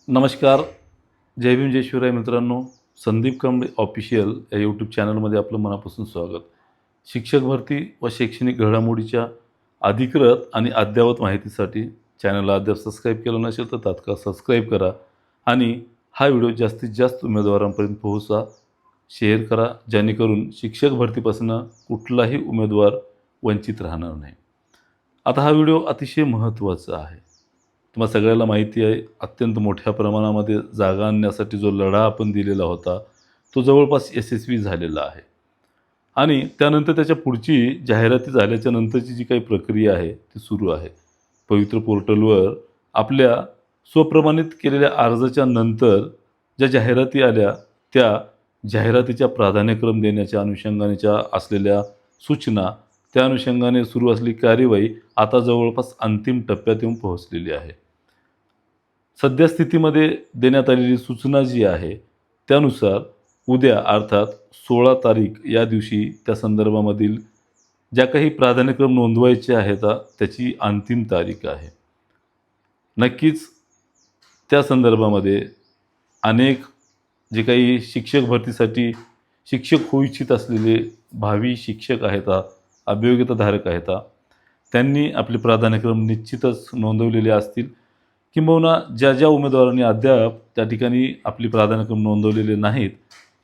नमस्कार. जय भीम, जय शिवराय मित्रांनो. संदीप कांबळे ऑफिशियल या यूट्यूब चॅनलमध्ये आपलं मनापासून स्वागत. शिक्षक भरती व शैक्षणिक घडामोडीच्या अधिकृत आणि अद्ययावत माहितीसाठी चॅनलला अद्याप सबस्क्राईब केलं नसेल तर तात्काळ सबस्क्राईब करा आणि हा व्हिडिओ जास्तीत जास्त उमेदवारांपर्यंत पोहोचा. शेअर करा, जेणेकरून शिक्षक भरतीपासून कुठलाही उमेदवार वंचित राहणार नाही. आता हा व्हिडिओ अतिशय महत्त्वाचा आहे. तुम्हा सगळ्याला माहिती आहे, अत्यंत मोठ्या प्रमाणामध्ये जागा आणण्यासाठी जो लढा आपण दिलेला होता, तो जवळपास यशस्वी झालेला आहे. आणि त्यानंतर त्याच्या पुढची जाहिराती झाल्याच्या नंतरची जी काही प्रक्रिया आहे, ती सुरू आहे. पवित्र पोर्टलवर आपल्या स्वप्रमाणित केलेल्या अर्जाच्या नंतर ज्या जाहिराती आल्या, त्या जाहिरातीच्या प्राधान्यक्रम देण्याच्या अनुषंगानेच्या असलेल्या सूचना, त्या अनुषंगाने सुरू असलेली कार्यवाही आता जवळपास अंतिम टप्प्यात येऊन पोहोचलेली आहे. सद्यस्थितीमध्ये देण्यात आलेली सूचना जी आहे, त्यानुसार उद्या अर्थात 16 तारीख या दिवशी त्या संदर्भामधील ज्या काही प्राधान्यक्रम नोंदवायचे आहेत त्याची अंतिम तारीख आहे. नक्कीच त्या संदर्भामध्ये अनेक जे काही शिक्षक भरतीसाठी शिक्षक होऊ इच्छित असलेले भावी शिक्षक आहेत, अभियोग्यताधारक आहेत, त्यांनी आपले प्राधान्यक्रम निश्चितच नोंदवलेले असतील. किंबहुना ज्या उमेदवारांनी अद्याप त्या ठिकाणी आपली प्राधान्यक्रम नोंदवलेले नाहीत,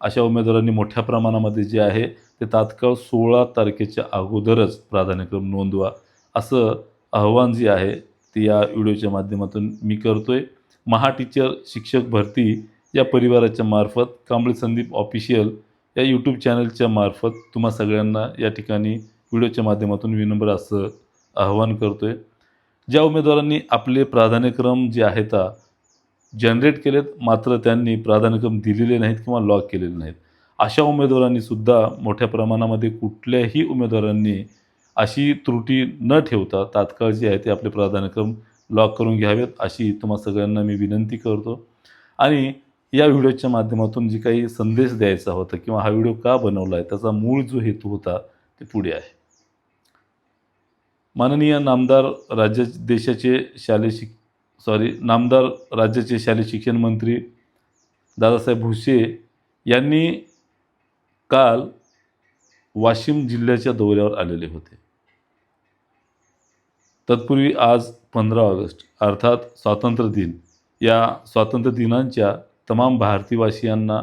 अशा उमेदवारांनी मोठ्या प्रमाणामध्ये जे आहे ते तात्काळ 16 तारखेच्या अगोदरच प्राधान्यक्रम नोंदवा, असं आव्हान जे आहे ते या व्हिडिओच्या माध्यमातून मी करतोय. महा टीचर शिक्षक भरती या परिवाराच्या मार्फत, कांबळे संदीप ऑफिशियल या यूट्यूब चॅनलच्या मार्फत तुम्हा सगळ्यांना या ठिकाणी व्हिडिओच्या माध्यमातून विनम्र असं आव्हान करतोय. ज्या उमेदवारांनी आपले प्राधान्यक्रम जे आहेत जनरेट केलेत, मात्र त्यांनी प्राधान्यक्रम दिलेले नाहीत किंवा लॉक केलेले नाहीत, अशा उमेदवारांनी सुद्धा मोठ्या प्रमाणामध्ये कुठल्याही उमेदवारांनी अशी त्रुटी न ठेवता तात्काळ जे आहे ते आपले प्राधान्यक्रम लॉक करून घ्यावेत, अशी तुम्हा सगळ्यांना मी विनंती करतो. आणि या व्हिडिओच्या माध्यमातून जी काही संदेश द्यायचा होता किंवा हा व्हिडिओ का बनवला आहे, त्याचा मूळ जो हेतू होता ते पुढे आहे. माननीय नामदार राज्य देशाचे नामदार राज्याचे शालेय शिक्षण मंत्री दादासाहेब भुसे यांनी काल वाशिम जिल्ह्याच्या दौऱ्यावर आलेले होते. तत्पूर्वी आज 15 ऑगस्ट अर्थात स्वातंत्र्य दिन, या स्वातंत्र्य दिनांच्या तमाम भारतीयवासियांना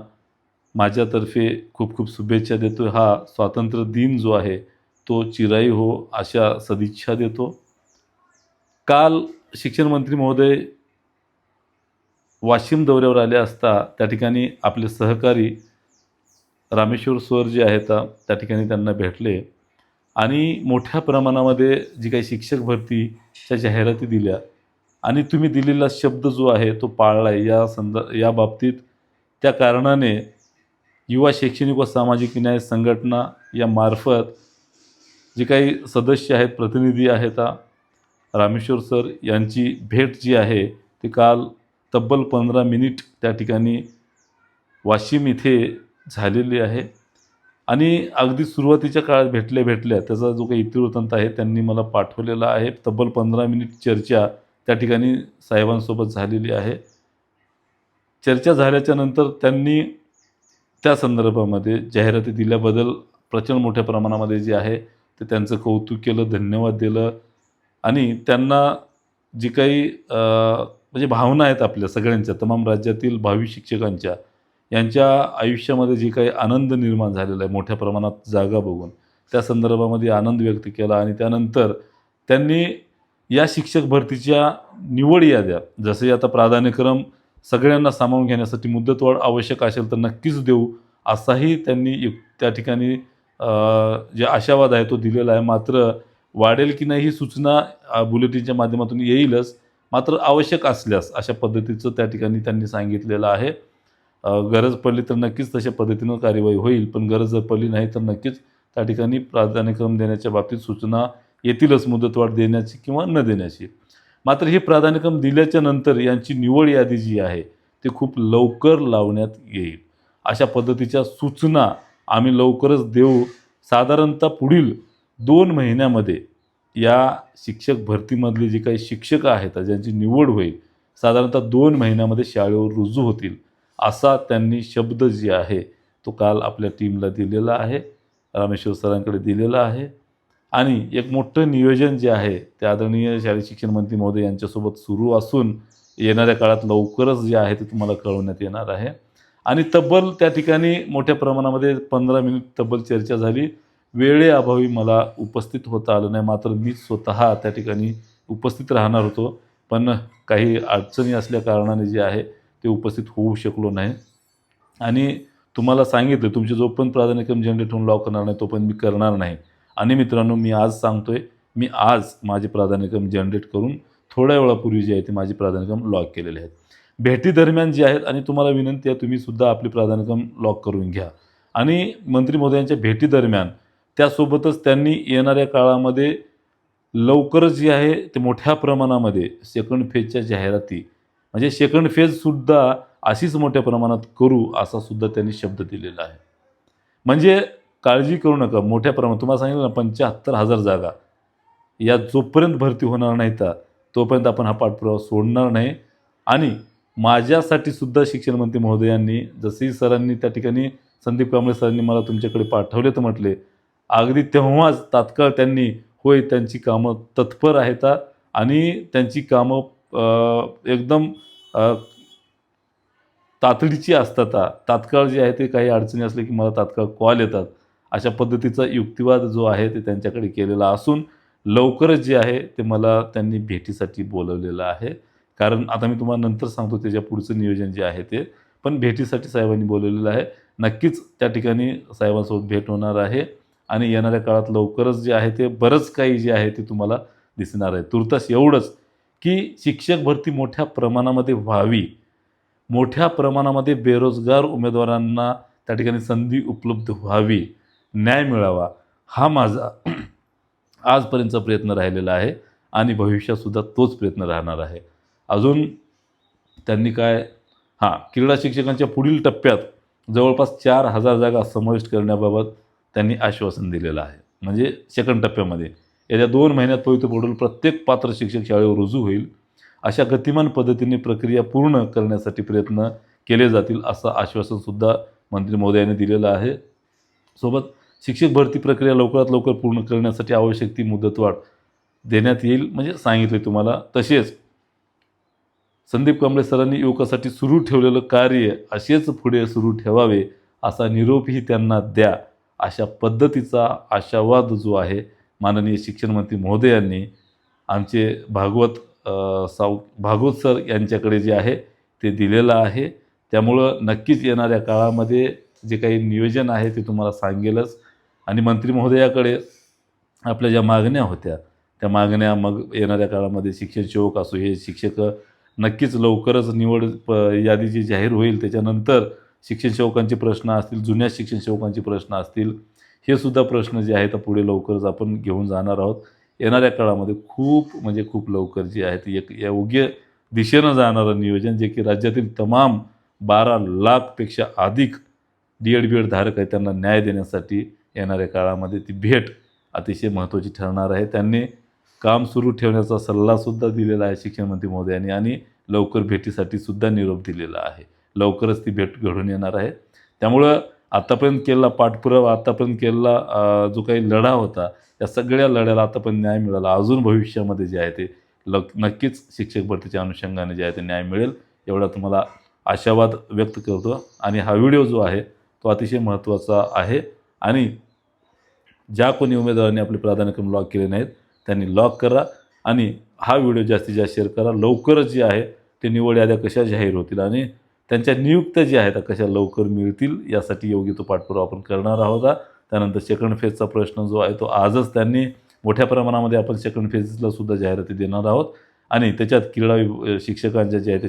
माझ्यातर्फे खूप खूप शुभेच्छा देतो. हा स्वातंत्र्य दिन जो आहे तो चिराई हो, अशा सदिच्छा देतो. काल शिक्षण मंत्री महोदय वाशिम दौऱ्यावर आले असता त्या ठिकाणी आपले सहकारी रामेश्वर सर जे आहेत त्या ठिकाणी त्यांना भेटले आणि मोठ्या प्रमाणामध्ये जी काही शिक्षक भरतीच्या जाहिराती दिल्या आणि तुम्ही दिलेला शब्द जो आहे तो पाळला आहे, या बाबतीत त्या कारणाने युवा शैक्षणिक व सामाजिक न्याय संघटना या मार्फत जे काही सदस्य आहेत, प्रतिनिधी आहेत, रामेश्वर सर यांची भेट जी आहे ती काल तब्बल 15 मिनिट त्या ठिकाणी वाशिम इथे झालेली आहे. आणि अगदी सुरुवातीच्या काळात भेटल्या त्याचा जो काही इतिवृत्तांत आहे त्यांनी मला पाठवलेला आहे. तब्बल 15 मिनिट चर्चा त्या ठिकाणी साहेबांसोबत झालेली आहे. चर्चा झाल्याच्या नंतर त्यांनी त्या संदर्भामध्ये जाहिराती दिल्याबद्दल प्रचंड मोठ्या प्रमाणामध्ये जे आहे ते त्यांचं कौतुक केलं, धन्यवाद दिलं आणि त्यांना जी काही म्हणजे भावना आहेत आपल्या सगळ्यांच्या, तमाम राज्यातील भावी शिक्षकांच्या, यांच्या आयुष्यामध्ये जे काही आनंद निर्माण झालेला आहे मोठ्या प्रमाणात जागा बघून, त्या संदर्भामध्ये आनंद व्यक्त केला. आणि त्यानंतर त्यांनी या शिक्षक भरतीच्या निवड याद्या, जसे आता प्राधान्यक्रम सगळ्यांना सामावून घेण्यासाठी मुदतवाढ आवश्यक असेल तर नक्कीच देऊ, असाही त्यांनी त्या ठिकाणी जे आशावाद आहे तो दिलेला आहे. मात्र वाढेल की नाही ही सूचना बुलेटिनच्या माध्यमातून येईलच, मात्र आवश्यक असल्यास अशा पद्धतीचं त्या ठिकाणी त्यांनी सांगितलेलं आहे. गरज पडली तर नक्कीच तशा पद्धतीनं कार्यवाही होईल, पण गरज जर पडली नाही तर नक्कीच त्या ठिकाणी प्राधान्यक्रम देण्याच्या बाबतीत सूचना येतीलच, मुदतवाढ देण्याची किंवा न देण्याची. मात्र हे प्राधान्यक्रम दिल्याच्या नंतर यांची निवड यादी जी आहे ती खूप लवकर लावण्यात येईल, अशा पद्धतीच्या सूचना आम्ही लवकरच देऊ. साधारणतः पुढील 2 महिन्यामध्ये या शिक्षक भरतीमधले जे काही शिक्षक आहेत ज्यांची निवड होईल साधारणतः 2 महिन्यामध्ये शाळेवर रुजू होतील असा त्यांनी शब्द जे आहे तो काल आपल्या टीमला दिलेला आहे, रामेश्वर सरांकडे दिलेला आहे. आणि एक मोठं नियोजन जे आहे ते आदरणीय शालेय शिक्षण मंत्री महोदय यांच्यासोबत सुरू असून येणाऱ्या काळात लवकरच जे आहे ते तुम्हाला कळवण्यात येणार आहे. आणि तब्बल त्या ठिकाणी मोठ्या प्रमाणामध्ये 15 मिनिट तब्बल चर्चा झाली. वेळेअभावी मला उपस्थित होता आलं नाही. मात्र मी स्वतः त्या ठिकाणी उपस्थित राहणार होतो. पण काही अडचणी असल्या कारणाने जे आहे ते उपस्थित होऊ शकलो नाही. आणि तुम्हाला सांगितलं तुमचे जो पण प्राधान्यक्रम जनरेट होऊन लॉक करणार नाही तो पण मी करणार नाही. आणि मित्रांनो, मी आज सांगतोय, मी आज माझे प्राधान्यक्रम जनरेट करून थोड्या वेळापूर्वी जे आहे ते माझे प्राधान्यक्रम लॉक केलेले आहेत. भेटी दरम्यान जे आहेत आणि तुम्हाला विनंती आहे तुम्हीसुद्धा आपले प्राधान्यक्रम लॉक करून घ्या. आणि मंत्री महोदयांच्या भेटी दरम्यान त्यासोबतच त्यांनी येणाऱ्या काळामध्ये लवकरच जे आहे ते मोठ्या प्रमाणामध्ये सेकंड फेजच्या जाहिराती म्हणजे सेकंड फेजसुद्धा अशीच मोठ्या प्रमाणात करू असा सुद्धा त्यांनी शब्द दिलेला आहे. म्हणजे काळजी करू नका, मोठ्या प्रमाणात तुम्हाला सांगितलं ना 75,000 जागा या जोपर्यंत भरती होणार नाहीत तोपर्यंत आपण हा पाठपुरावा सोडणार नाही. आणि माझ्यासाठी सुद्धा शिक्षण मंत्री महोदयांनी जसंही सरांनी त्या ठिकाणी संदीप कांबळे सरांनी मला तुमच्याकडे पाठवले तर म्हटले अगदी तेव्हाच तात्काळ त्यांनी होय त्यांची कामं तत्पर आहेत आणि त्यांची कामं एकदम तातडीची असतात. तात्काळ जे आहे ते काही अडचणी असले की मला तात्काळ कॉल येतात. अशा पद्धतीचा युक्तिवाद जो आहे ते त्यांच्याकडे केलेला असून लवकरच जे आहे ते मला त्यांनी भेटीसाठी बोलवलेलं आहे. कारण आता मी तुम्हाला नंतर सांगतो त्याच्या पुढचं नियोजन जे आहे ते. पण भेटीसाठी साहेबांनी बोलवलेलं आहे. नक्कीच त्या ठिकाणी साहेबांसोबत भेट होणार आहे आणि येणाऱ्या काळात लवकरच जे आहे ते बरंच काही जे आहे ते तुम्हाला दिसणार आहे. तुर्तास एवढंच की शिक्षक भरती मोठ्या प्रमाणामध्ये व्हावी, मोठ्या प्रमाणामध्ये बेरोजगार उमेदवारांना त्या ठिकाणी संधी उपलब्ध व्हावी, न्याय मिळावा हा माझा आजपर्यंतचा प्रयत्न राहिलेला आहे आणि भविष्यातसुद्धा तोच प्रयत्न राहणार आहे. अजून त्यांनी काय क्रीडा शिक्षकांच्या पुढील टप्प्यात जवळपास 4,000 जागा समाविष्ट करण्याबाबत त्यांनी आश्वासन दिलेलं आहे. म्हणजे सेकंड टप्प्यामध्ये येत्या 2 महिन्यात पवित्र पडून प्रत्येक पात्र शिक्षक शाळेवर रुजू होईल. अशा गतिमान पद्धतीने प्रक्रिया पूर्ण करण्यासाठी प्रयत्न केले जातील असं आश्वासनसुद्धा मंत्री महोदयांनी दिलेलं आहे. सोबत शिक्षक भरती प्रक्रिया लवकरात लवकर पूर्ण करण्यासाठी आवश्यक ती मुदतवाढ देण्यात येईल म्हणजे सांगितले तुम्हाला. तसेच संदीप कांबळे सरांनी युवकासाठी सुरू ठेवलेलं कार्य असेच पुढे सुरू ठेवावे असा निरोपही त्यांना द्या अशा पद्धतीचा आशावाद जो आहे माननीय शिक्षण मंत्री महोदयांनी आमचे भागवत सर यांच्याकडे जे आहे ते दिलेलं आहे. त्यामुळं नक्कीच येणाऱ्या काळामध्ये जे काही नियोजन आहे ते तुम्हाला सांगेलच. आणि मंत्री महोदयाकडे आपल्या ज्या मागण्या होत्या त्या मागण्या मग येणाऱ्या काळामध्ये शिक्षण सेवक असो हे शिक्षक नक्कीच लवकरच यादी जी जाहीर होईल त्याच्यानंतर शिक्षण सेवकांचे प्रश्न असतील, जुन्या शिक्षण सेवकांचे प्रश्न असतील, हे सुद्धा प्रश्न जे आहेत पुढे लवकरच आपण घेऊन जाणार आहोत. येणाऱ्या काळामध्ये खूप म्हणजे खूप लवकर जे आहे ते एक योग्य दिशेनं जाणारं नियोजन जे की राज्यातील तमाम 12 लाखपेक्षा अधिक D.Ed. B.Ed. धारक आहेत त्यांना न्याय देण्यासाठी येणाऱ्या काळामध्ये ती भेट अतिशय महत्त्वाची ठरणार आहे. त्यांनी काम सुरू ठेवण्याचा सल्लासुद्धा दिलेला आहे शिक्षण मंत्री महोदयांनी आणि लवकर भेटीसाठी सुद्धा निरोप दिलेला आहे. लवकरच ती भेट घडून येणार आहे. त्यामुळं आतापर्यंत केलेला पाठपुरावा, आतापर्यंत केलेला जो काही लढा होता या सगळ्या लढ्याला आतापर्यंत न्याय मिळाला. अजून भविष्यामध्ये जे आहे ते नक्कीच शिक्षक भरतीच्या अनुषंगाने जे आहे ते न्याय मिळेल एवढा तुम्हाला आशावाद व्यक्त करतो. आणि हा व्हिडिओ जो आहे तो अतिशय महत्त्वाचा आहे आणि ज्या कोणी उमेदवारांनी आपले प्राधान्यक्रम लॉक केले नाहीत त्यांनी लॉक करा आणि हा व्हिडिओ जास्तीत जास्त शेअर करा. लवकरच जे आहे ते निवड याद्या कशा जाहीर होतील आणि त्यांच्या नियुक्त्या ज्या आहेत कशा लवकर मिळतील यासाठी योग्य तो पाठपुरावा आपण करणार आहोत. त्यानंतर सेकंड फेजचा प्रश्न जो आहे तो आजच त्यांनी मोठ्या प्रमाणामध्ये आपण सेकंड फेजला सुद्धा जाहिराती देणार आहोत आणि त्याच्यात क्रीडा शिक्षकांच्या जे आहे ते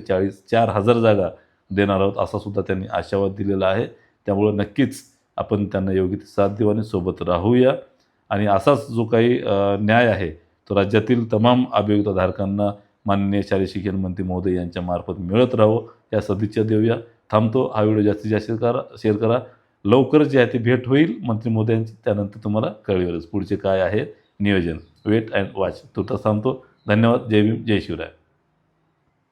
4,000 जागा देणार आहोत असा सुद्धा त्यांनी आशावाद दिलेला आहे. त्यामुळं नक्कीच आपण त्यांना योग्य ती साथ देऊ आणि सोबत राहूया आणि असाच जो काही न्याय आहे तो राज्यातील तमाम अभियोगिताधारकांना माननीय शालेय शिक्षण मंत्री महोदय यांच्या मार्फत मिळत राहो या सदिच्छा देऊया. थांबतो. हा व्हिडिओ जास्तीत जास्त शेअर करा. लवकरच जे आहे ते भेट होईल मंत्री महोदयांची. त्यानंतर तुम्हाला कळेलच पुढचे काय आहे नियोजन. Wait and watch. तुर्तास थांबतो. धन्यवाद. जय भीम, जय शिवराय.